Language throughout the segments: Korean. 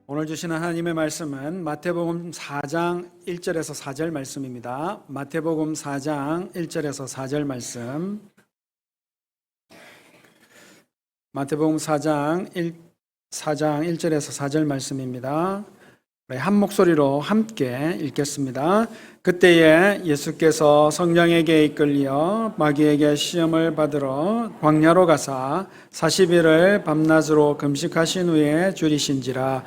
오늘 주시는 하나님의 말씀은 마태복음 4장 1절에서 4절 말씀입니다. 마태복음 4장 1절에서 4절 말씀. 마태복음 4장 1절에서 4절 말씀입니다. 한 목소리로 함께 읽겠습니다. 그때에 예수께서 성령에게 이끌려 마귀에게 시험을 받으러 광야로 가사 40일을 밤낮으로 금식하신 후에 줄이신지라.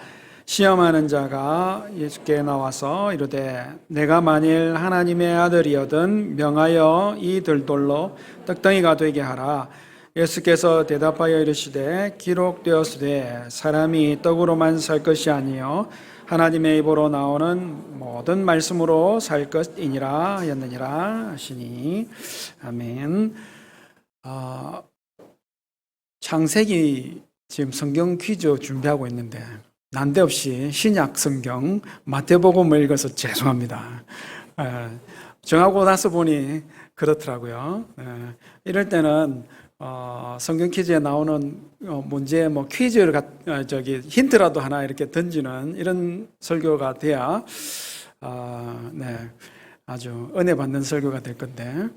시험하는 자가 예수께 나와서 이르되 내가 만일 하나님의 아들이거든 명하여 이 들돌로 떡덩이가 되게 하라. 예수께서 대답하여 이르시되 기록되었으되 사람이 떡으로만 살 것이 아니요 하나님의 입으로 나오는 모든 말씀으로 살 것이니라 하였느니라 하시니 아멘. 창세기 지금 성경 퀴즈 준비하고 있는데 난데없이 신약 성경 마태복음을 읽어서 죄송합니다. 정하고 나서 보니 그렇더라고요. 이럴 때는 성경 퀴즈에 나오는 문제 퀴즈를 힌트라도 하나 이렇게 던지는 이런 설교가 돼야 아주 은혜 받는 설교가 될 건데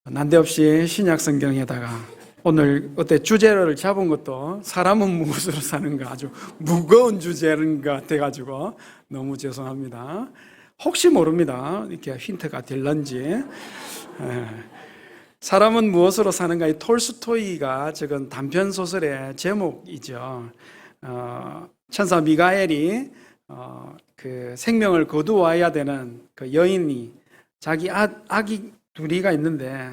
난데없이 신약 성경에다가 오늘 주제를 잡은 것도 사람은 무엇으로 사는가 아주 무거운 주제인 것 같아가지고 너무 죄송합니다. 혹시 모릅니다. 이렇게 힌트가 될런지. 사람은 무엇으로 사는가? 이 톨스토이가 적은 단편 소설의 제목이죠. 천사 미가엘이 그 생명을 거두어야 되는 그 여인이 자기 아기 둘이가 있는데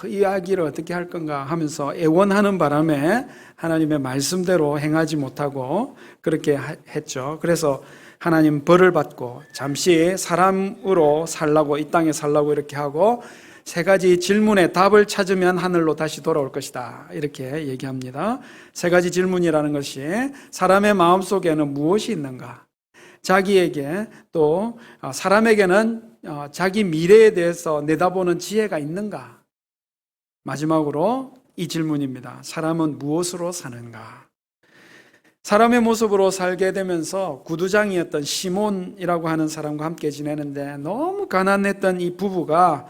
이 아기를 어떻게 할 건가 하면서 애원하는 바람에 하나님의 말씀대로 행하지 못하고 그렇게 했죠. 그래서 하나님 벌을 받고 잠시 사람으로 살라고 이 땅에 살라고 이렇게 하고 세 가지 질문에 답을 찾으면 하늘로 다시 돌아올 것이다 이렇게 얘기합니다. 세 가지 질문이라는 것이 사람의 마음속에는 무엇이 있는가, 자기에게 또 사람에게는 자기 미래에 대해서 내다보는 지혜가 있는가, 마지막으로 이 질문입니다. 사람은 무엇으로 사는가? 사람의 모습으로 살게 되면서 구두장이었던 시몬이라고 하는 사람과 함께 지내는데 너무 가난했던 이 부부가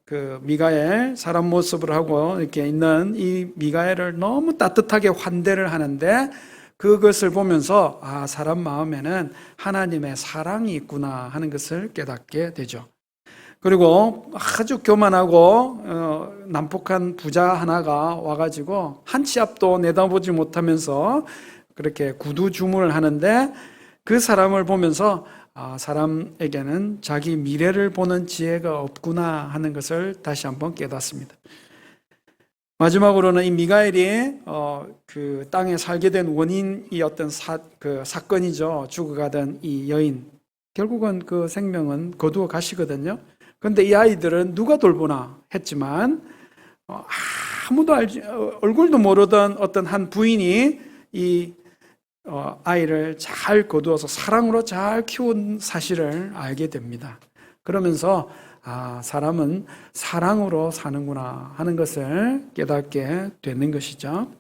그 미가엘 사람 모습을 하고 이렇게 있는 이 미가엘을 너무 따뜻하게 환대를 하는데 그것을 보면서 사람 마음에는 하나님의 사랑이 있구나 하는 것을 깨닫게 되죠. 그리고 아주 교만하고 난폭한 부자 하나가 와가지고 한 치 앞도 내다보지 못하면서 그렇게 구두 주문을 하는데 그 사람을 보면서 사람에게는 자기 미래를 보는 지혜가 없구나 하는 것을 다시 한번 깨닫습니다. 마지막으로는 이 미가엘이 그 땅에 살게 된 원인이었던 사건이죠. 죽어가던 이 여인, 결국은 그 생명은 거두어 가시거든요. 그런데 이 아이들은 누가 돌보나 했지만 아무도 얼굴도 모르던 어떤 한 부인이 이 아이를 잘 거두어서 사랑으로 잘 키운 사실을 알게 됩니다. 그러면서 사람은 사랑으로 사는구나 하는 것을 깨닫게 되는 것이죠.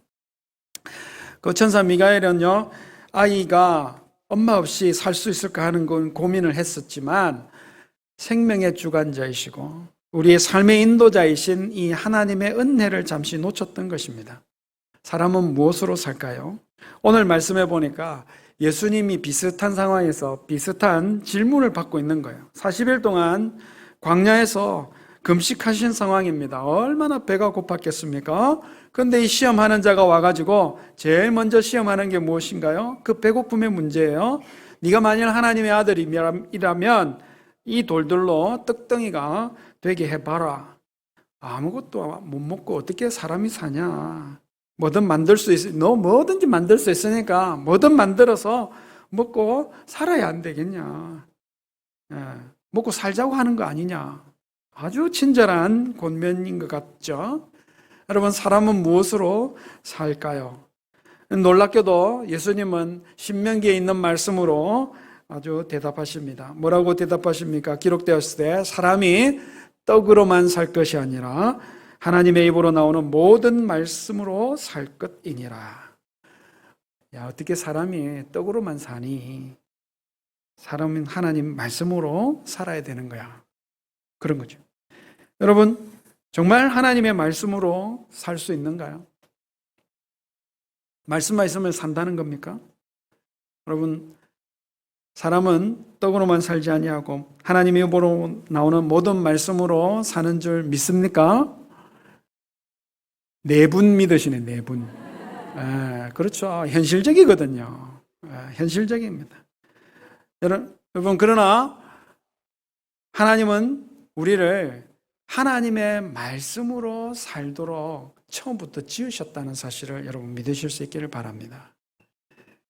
그 천사 미가엘은요, 아이가 엄마 없이 살 수 있을까 하는 건 고민을 했었지만 생명의 주관자이시고 우리의 삶의 인도자이신 이 하나님의 은혜를 잠시 놓쳤던 것입니다. 사람은 무엇으로 살까요? 오늘 말씀해 보니까 예수님이 비슷한 상황에서 비슷한 질문을 받고 있는 거예요. 40일 동안 광야에서 금식하신 상황입니다. 얼마나 배가 고팠겠습니까? 그런데 이 시험하는 자가 와가지고 제일 먼저 시험하는 게 무엇인가요? 그 배고픔의 문제예요. 네가 만일 하나님의 아들이라면 이 돌들로 떡덩이가 되게 해봐라. 아무것도 못 먹고 어떻게 사람이 사냐? 뭐든 만들 수 있어. 너 뭐든지 만들 수 있으니까 뭐든 만들어서 먹고 살아야 안 되겠냐? 먹고 살자고 하는 거 아니냐? 아주 친절한 권면인 것 같죠? 여러분, 사람은 무엇으로 살까요? 놀랍게도 예수님은 신명기에 있는 말씀으로 아주 대답하십니다. 뭐라고 대답하십니까? 기록되었을 때 사람이 떡으로만 살 것이 아니라 하나님의 입으로 나오는 모든 말씀으로 살 것이니라. 야, 어떻게 사람이 떡으로만 사니? 사람은 하나님 말씀으로 살아야 되는 거야. 그런 거죠. 여러분, 정말 하나님의 말씀으로 살 수 있는가요? 말씀만 있으면 산다는 겁니까? 여러분, 사람은 떡으로만 살지 아니하고 하나님의 입으로 나오는 모든 말씀으로 사는 줄 믿습니까? 네 분 믿으시네, 네 분. 그렇죠. 현실적이거든요. 현실적입니다. 여러분, 그러나 하나님은 우리를 하나님의 말씀으로 살도록 처음부터 지으셨다는 사실을 여러분 믿으실 수 있기를 바랍니다.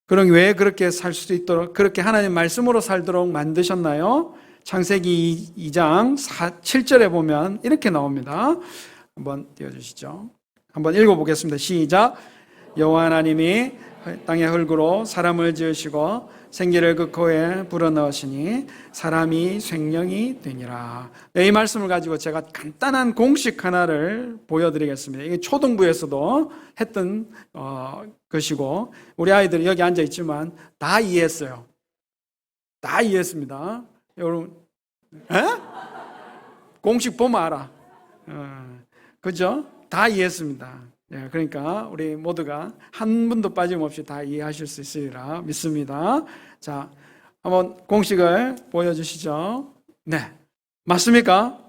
그럼 왜 그렇게 살 수 있도록, 그렇게 하나님 말씀으로 살도록 만드셨나요? 창세기 2장 7절에 보면 이렇게 나옵니다. 한번 띄워주시죠. 한번 읽어보겠습니다. 시작. 여호와 하나님이 땅의 흙으로 사람을 지으시고 생기를 그 코에 불어넣으시니 사람이 생명이 되니라. 이 말씀을 가지고 제가 간단한 공식 하나를 보여드리겠습니다. 이게 초등부에서도 했던 것이고 우리 아이들이 여기 앉아 있지만 다 이해했어요. 다 이해했습니다. 여러분, 공식 보면 알아. 그죠? 다 이해했습니다. 그러니까 우리 모두가 한 분도 빠짐없이 다 이해하실 수 있으리라 믿습니다. 자, 한번 공식을 보여주시죠. 네, 맞습니까?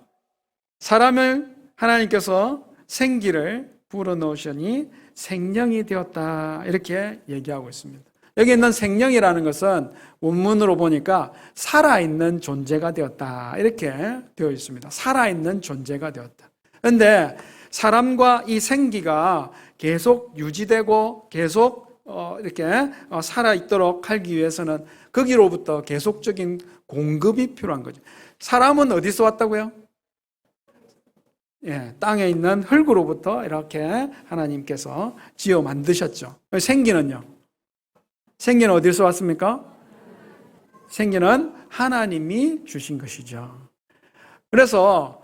사람을 하나님께서 생기를 불어넣으시니 생명이 되었다 이렇게 얘기하고 있습니다. 여기 있는 생명이라는 것은 원문으로 보니까 살아있는 존재가 되었다 이렇게 되어 있습니다. 살아있는 존재가 되었다. 그런데 사람과 이 생기가 계속 유지되고 계속 이렇게 살아있도록 하기 위해서는 거기로부터 계속적인 공급이 필요한 거죠. 사람은 어디서 왔다고요? 땅에 있는 흙으로부터 이렇게 하나님께서 지어 만드셨죠. 생기는요? 생기는 어디서 왔습니까? 생기는 하나님이 주신 것이죠. 그래서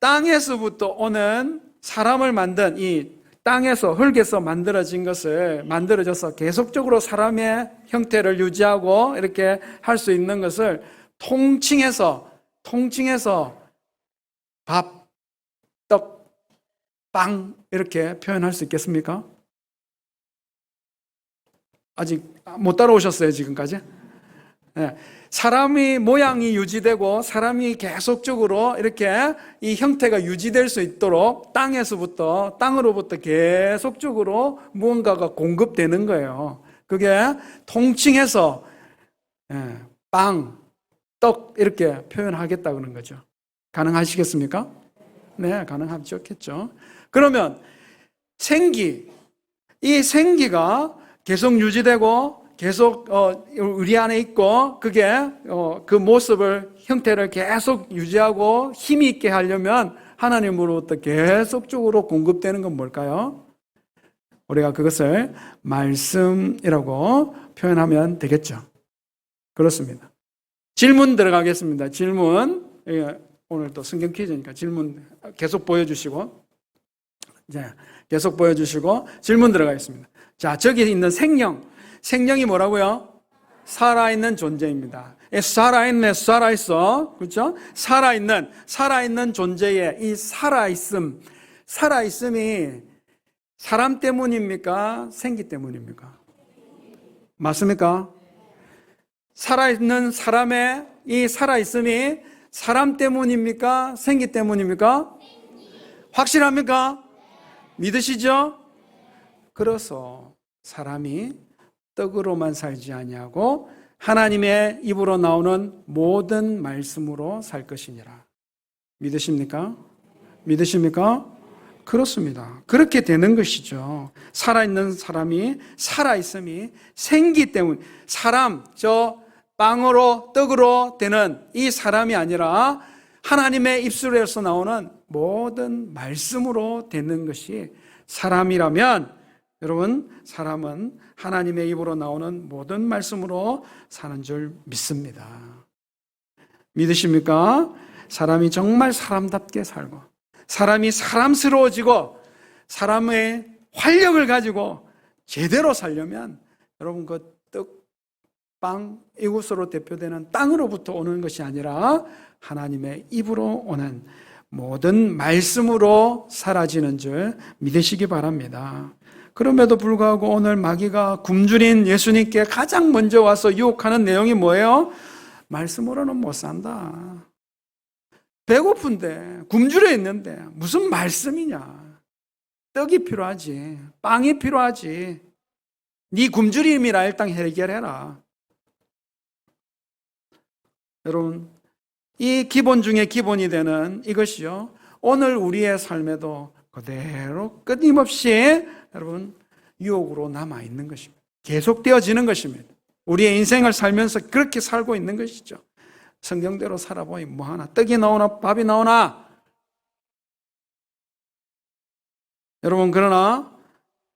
땅에서부터 오는 사람을 만든 이 땅에서 흙에서 만들어져서 계속적으로 사람의 형태를 유지하고 이렇게 할 수 있는 것을 통칭해서 밥, 떡, 빵 이렇게 표현할 수 있겠습니까? 아직 못 따라오셨어요, 지금까지? 네. 사람이 모양이 유지되고 사람이 계속적으로 이렇게 이 형태가 유지될 수 있도록 땅으로부터 계속적으로 무언가가 공급되는 거예요. 그게 통칭해서 빵, 떡 이렇게 표현하겠다 그러는 거죠. 가능하시겠습니까? 네, 가능하겠죠. 그러면 이 생기가 계속 유지되고 계속 우리 안에 있고 그게 그 모습을 형태를 계속 유지하고 힘이 있게 하려면 하나님으로부터 계속적으로 공급되는 건 뭘까요? 우리가 그것을 말씀이라고 표현하면 되겠죠. 그렇습니다. 질문 들어가겠습니다. 질문. 오늘 또 성경 퀴즈니까 질문 계속 보여주시고 계속 보여주시고 질문 들어가겠습니다. 자, 저기 있는 생명이 뭐라고요? 살아있는 존재입니다. 살아있어. 그렇죠? 살아있는 존재의 이 살아있음이 사람 때문입니까? 생기 때문입니까? 맞습니까? 살아있는 사람의 이 살아있음이 사람 때문입니까? 생기 때문입니까? 확실합니까? 믿으시죠? 그래서 사람이 떡으로만 살지 아니하고 하나님의 입으로 나오는 모든 말씀으로 살 것이니라. 믿으십니까? 그렇습니다. 그렇게 되는 것이죠. 살아있는 사람이 살아있음이 생기 때문에 빵으로 떡으로 되는 이 사람이 아니라 하나님의 입술에서 나오는 모든 말씀으로 되는 것이 사람이라면 여러분, 사람은 하나님의 입으로 나오는 모든 말씀으로 사는 줄 믿습니다. 믿으십니까? 사람이 정말 사람답게 살고 사람이 사람스러워지고 사람의 활력을 가지고 제대로 살려면 여러분 그 떡, 빵, 이곳으로 대표되는 땅으로부터 오는 것이 아니라 하나님의 입으로 오는 모든 말씀으로 사라지는 줄 믿으시기 바랍니다. 그럼에도 불구하고 오늘 마귀가 굶주린 예수님께 가장 먼저 와서 유혹하는 내용이 뭐예요? 말씀으로는 못 산다. 배고픈데, 굶주려 있는데 무슨 말씀이냐? 떡이 필요하지, 빵이 필요하지. 네 굶주림이라 일단 해결해라. 여러분, 이 기본 중에 기본이 되는 이것이요, 오늘 우리의 삶에도 그대로 끊임없이 여러분 유혹으로 남아있는 것입니다. 계속되어지는 것입니다. 우리의 인생을 살면서 그렇게 살고 있는 것이죠. 성경대로 살아보니 뭐하나, 떡이 나오나 밥이 나오나. 여러분, 그러나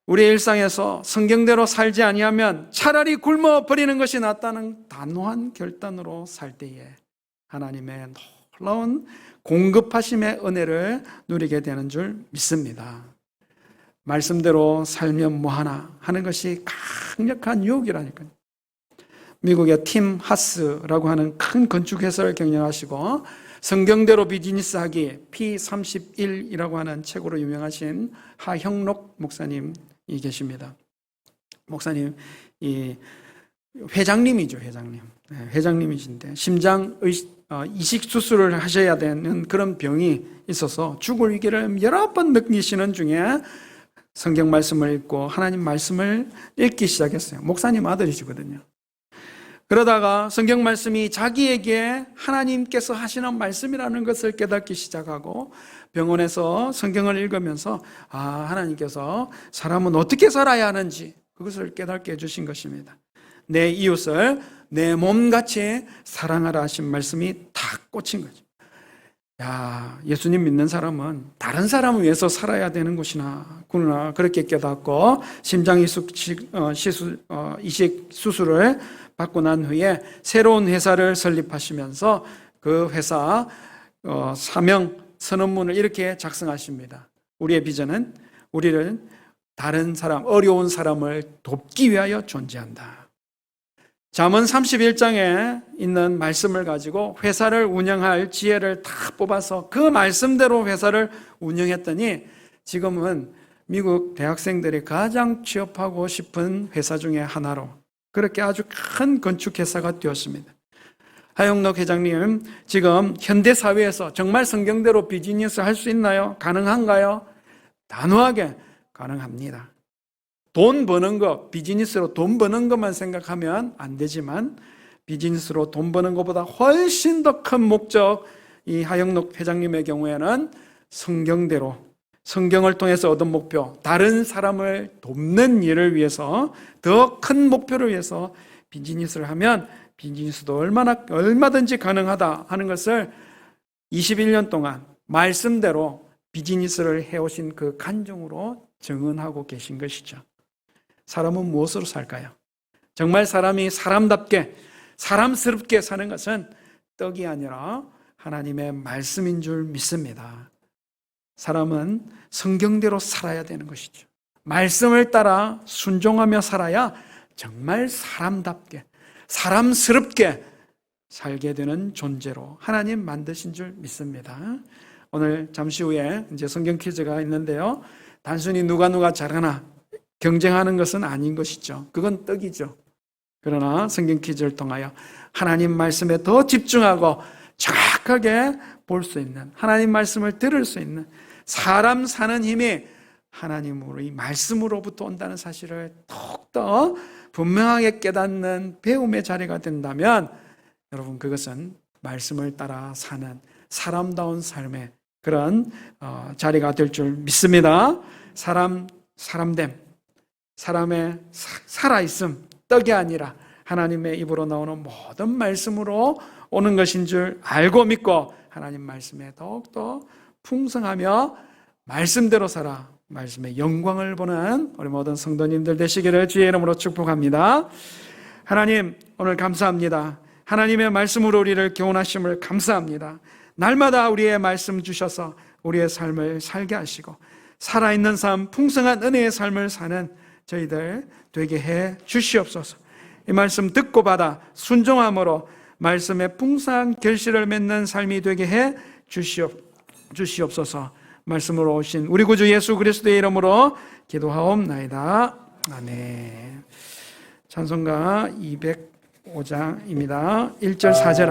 우리의 일상에서 성경대로 살지 아니하면 차라리 굶어버리는 것이 낫다는 단호한 결단으로 살 때에 하나님의 놀라운 공급하심의 은혜를 누리게 되는 줄 믿습니다. 말씀대로 살면 뭐하나 하는 것이 강력한 유혹이라니까요. 미국의 팀 하스라고 하는 큰 건축회사를 경영하시고 성경대로 비즈니스하기 P31이라고 하는 책으로 유명하신 하형록 목사님이 계십니다. 목사님, 이 회장님이죠, 회장님. 회장님이신데 심장 이식 수술을 하셔야 되는 그런 병이 있어서 죽을 위기를 여러 번 느끼시는 중에 성경 말씀을 읽고 하나님 말씀을 읽기 시작했어요. 목사님 아들이시거든요. 그러다가 성경 말씀이 자기에게 하나님께서 하시는 말씀이라는 것을 깨닫기 시작하고 병원에서 성경을 읽으면서 하나님께서 사람은 어떻게 살아야 하는지 그것을 깨닫게 해주신 것입니다. 내 이웃을 내 몸같이 사랑하라 하신 말씀이 탁 꽂힌 거죠. 예수님 믿는 사람은 다른 사람을 위해서 살아야 되는 것이구나 그렇게 깨닫고 심장 이식 수술을 받고 난 후에 새로운 회사를 설립하시면서 그 회사 사명 선언문을 이렇게 작성하십니다. 우리의 비전은 우리를 다른 사람, 어려운 사람을 돕기 위하여 존재한다. 잠언 31장에 있는 말씀을 가지고 회사를 운영할 지혜를 다 뽑아서 그 말씀대로 회사를 운영했더니 지금은 미국 대학생들이 가장 취업하고 싶은 회사 중에 하나로 그렇게 아주 큰 건축회사가 되었습니다. 하영록 회장님, 지금 현대사회에서 정말 성경대로 비즈니스 할 수 있나요? 가능한가요? 단호하게 가능합니다. 돈 버는 거, 비즈니스로 돈 버는 것만 생각하면 안 되지만 비즈니스로 돈 버는 것보다 훨씬 더 큰 목적, 이 하영록 회장님의 경우에는 성경대로 성경을 통해서 얻은 목표, 다른 사람을 돕는 일을 위해서 더 큰 목표를 위해서 비즈니스를 하면 비즈니스도 얼마든지 가능하다 하는 것을 21년 동안 말씀대로 비즈니스를 해오신 그 간증으로 증언하고 계신 것이죠. 사람은 무엇으로 살까요? 정말 사람이 사람답게 사람스럽게 사는 것은 떡이 아니라 하나님의 말씀인 줄 믿습니다. 사람은 성경대로 살아야 되는 것이죠. 말씀을 따라 순종하며 살아야 정말 사람답게 사람스럽게 살게 되는 존재로 하나님 만드신 줄 믿습니다. 오늘 잠시 후에 이제 성경 퀴즈가 있는데요. 단순히 누가 잘하나 경쟁하는 것은 아닌 것이죠. 그건 떡이죠. 그러나 성경 퀴즈를 통하여 하나님 말씀에 더 집중하고 정확하게 볼 수 있는, 하나님 말씀을 들을 수 있는, 사람 사는 힘이 하나님으로 이 말씀으로부터 온다는 사실을 더욱더 분명하게 깨닫는 배움의 자리가 된다면 여러분 그것은 말씀을 따라 사는 사람다운 삶의 그런 자리가 될 줄 믿습니다. 사람됨, 사람의 살아있음, 떡이 아니라 하나님의 입으로 나오는 모든 말씀으로 오는 것인 줄 알고 믿고 하나님 말씀에 더욱더 풍성하며 말씀대로 살아 말씀의 영광을 보는 우리 모든 성도님들 되시기를 주의 이름으로 축복합니다. 하나님, 오늘 감사합니다. 하나님의 말씀으로 우리를 교훈하심을 감사합니다. 날마다 우리의 말씀 주셔서 우리의 삶을 살게 하시고 살아있는 삶, 풍성한 은혜의 삶을 사는 저희들 되게 해 주시옵소서. 이 말씀 듣고 받아 순종함으로 말씀의 풍성한 결실을 맺는 삶이 되게 해 주시옵소서. 말씀으로 오신 우리 구주 예수 그리스도의 이름으로 기도하옵나이다. 아멘. 찬송가 205장입니다. 1절 4절